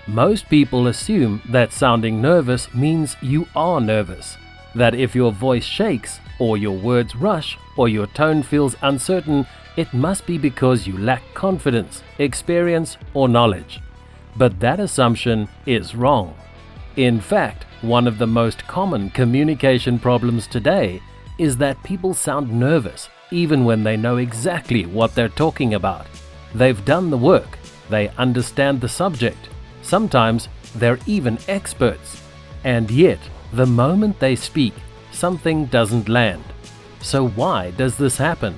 Most people assume that sounding nervous means you are nervous, that if your voice shakes, or your words rush, or your tone feels uncertain, it must be because you lack confidence, experience, or knowledge. But that assumption is wrong. In fact, one of the most common communication problems today is that people sound nervous even when they know exactly what they're talking about. They've done the work, they understand the subject, sometimes they're even experts, and yet the moment they speak, something doesn't land. So why does this happen?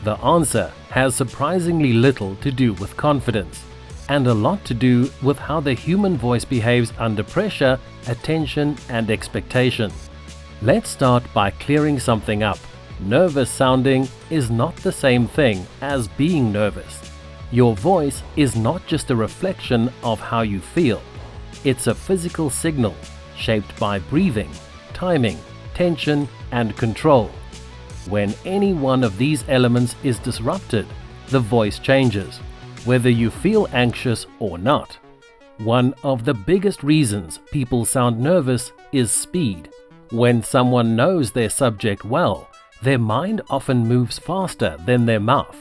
The answer has surprisingly little to do with confidence, and a lot to do with how the human voice behaves under pressure, attention, and expectation. Let's start by clearing something up. Nervous sounding is not the same thing as being nervous. Your voice is not just a reflection of how you feel. It's a physical signal shaped by breathing, timing, tension, and control. When any one of these elements is disrupted, the voice changes, whether you feel anxious or not. One of the biggest reasons people sound nervous is speed. When someone knows their subject well, their mind often moves faster than their mouth.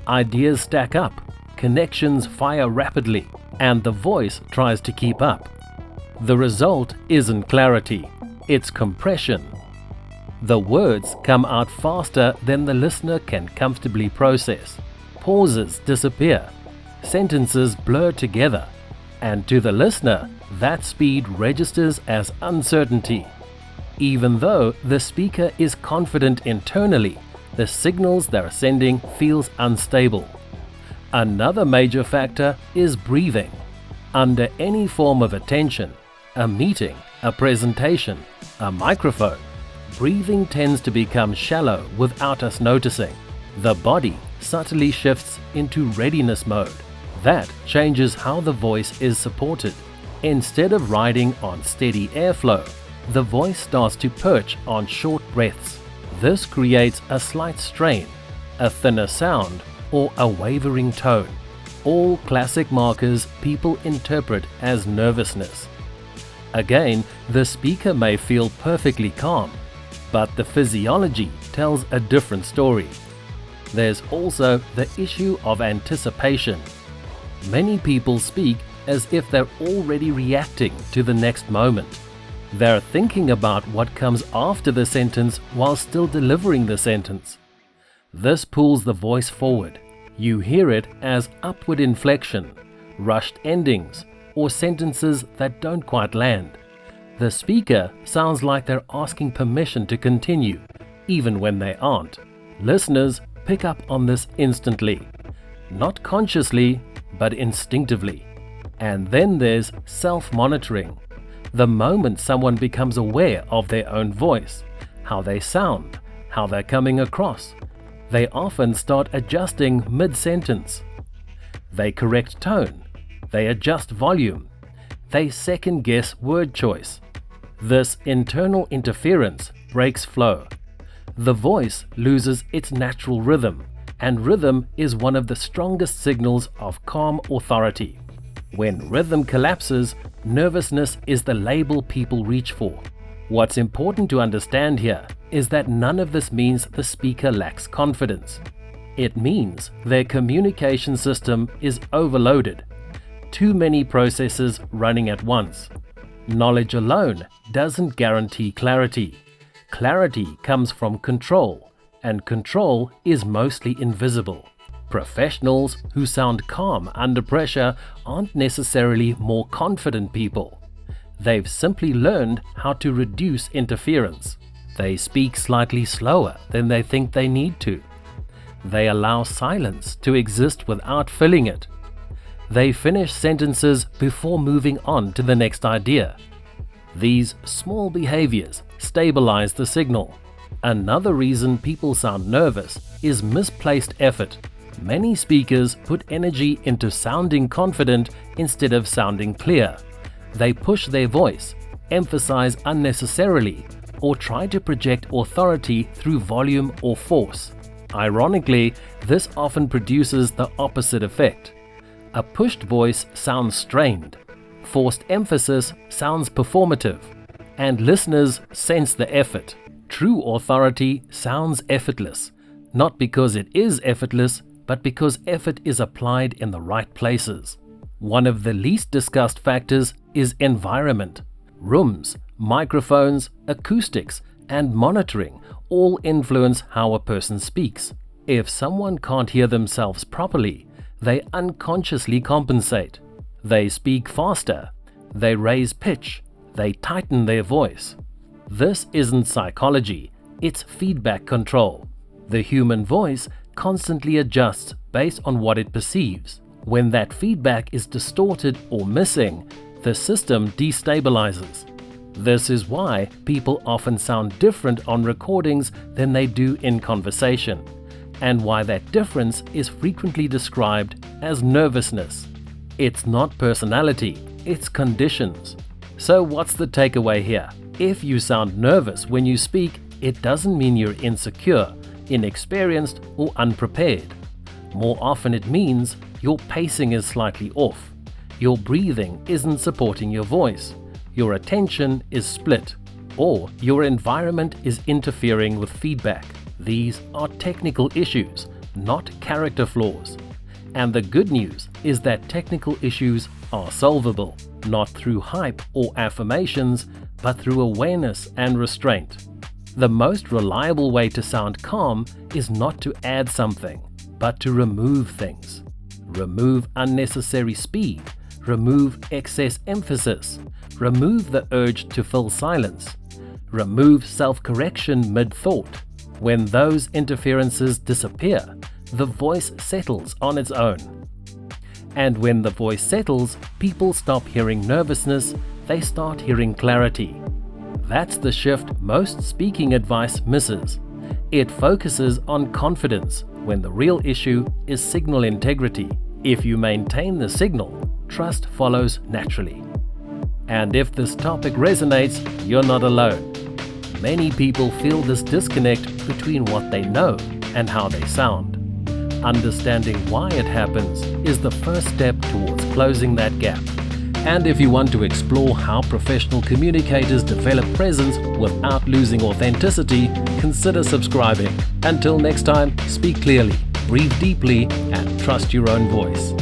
Ideas stack up, connections fire rapidly, and the voice tries to keep up. The result isn't clarity, it's compression. The words come out faster than the listener can comfortably process. Pauses disappear, sentences blur together, and to the listener, that speed registers as uncertainty. Even though the speaker is confident internally, the signals they're sending feels unstable. Another major factor is breathing. Under any form of attention, a meeting, a presentation, a microphone, breathing tends to become shallow without us noticing. The body subtly shifts into readiness mode. That changes how the voice is supported. Instead of riding on steady airflow, the voice starts to perch on short breaths. This creates a slight strain, a thinner sound, or a wavering tone. All classic markers people interpret as nervousness. Again, the speaker may feel perfectly calm, but the physiology tells a different story. There's also the issue of anticipation. Many people speak as if they're already reacting to the next moment. They're thinking about what comes after the sentence while still delivering the sentence. This pulls the voice forward. You hear it as upward inflection, rushed endings, or sentences that don't quite land. The speaker sounds like they're asking permission to continue, even when they aren't. Listeners pick up on this instantly, not consciously, but instinctively. And then there's self-monitoring. The moment someone becomes aware of their own voice, how they sound, how they're coming across, they often start adjusting mid-sentence. They correct tone, they adjust volume, they second-guess word choice. This internal interference breaks flow. The voice loses its natural rhythm, and rhythm is one of the strongest signals of calm authority. When rhythm collapses, nervousness is the label people reach for. What's important to understand here is that none of this means the speaker lacks confidence. It means their communication system is overloaded. Too many processes running at once. Knowledge alone doesn't guarantee clarity. Clarity comes from control, and control is mostly invisible. Professionals who sound calm under pressure aren't necessarily more confident people. They've simply learned how to reduce interference. They speak slightly slower than they think they need to. They allow silence to exist without filling it. They finish sentences before moving on to the next idea. These small behaviors stabilize the signal. Another reason people sound nervous is misplaced effort. Many speakers put energy into sounding confident instead of sounding clear. They push their voice, emphasize unnecessarily, or try to project authority through volume or force. Ironically, this often produces the opposite effect. A pushed voice sounds strained. Forced emphasis sounds performative, and listeners sense the effort. True authority sounds effortless, not because it is effortless, but because effort is applied in the right places. One of the least discussed factors is environment. Rooms, microphones, acoustics, and monitoring all influence how a person speaks. If someone can't hear themselves properly, they unconsciously compensate. They speak faster, they raise pitch, they tighten their voice. This isn't psychology, it's feedback control. The human voice constantly adjusts based on what it perceives. When that feedback is distorted or missing, the system destabilizes. This is why people often sound different on recordings than they do in conversation, and why that difference is frequently described as nervousness. It's not personality, it's conditions. So what's the takeaway here? If you sound nervous when you speak, it doesn't mean you're insecure, inexperienced, or unprepared. More often it means your pacing is slightly off, your breathing isn't supporting your voice, your attention is split, or your environment is interfering with feedback. These are technical issues, not character flaws. And the good news is that technical issues are solvable, not through hype or affirmations, but through awareness and restraint. The most reliable way to sound calm is not to add something, but to remove things. Remove unnecessary speed, remove excess emphasis, remove the urge to fill silence, remove self-correction mid-thought. When those interferences disappear, the voice settles on its own. And when the voice settles, people stop hearing nervousness, they start hearing clarity. That's the shift most speaking advice misses. It focuses on confidence when the real issue is signal integrity. If you maintain the signal, trust follows naturally. And if this topic resonates, you're not alone. Many people feel this disconnect between what they know and how they sound. Understanding why it happens is the first step towards closing that gap. And if you want to explore how professional communicators develop presence without losing authenticity, consider subscribing. Until next time, speak clearly, breathe deeply, and trust your own voice.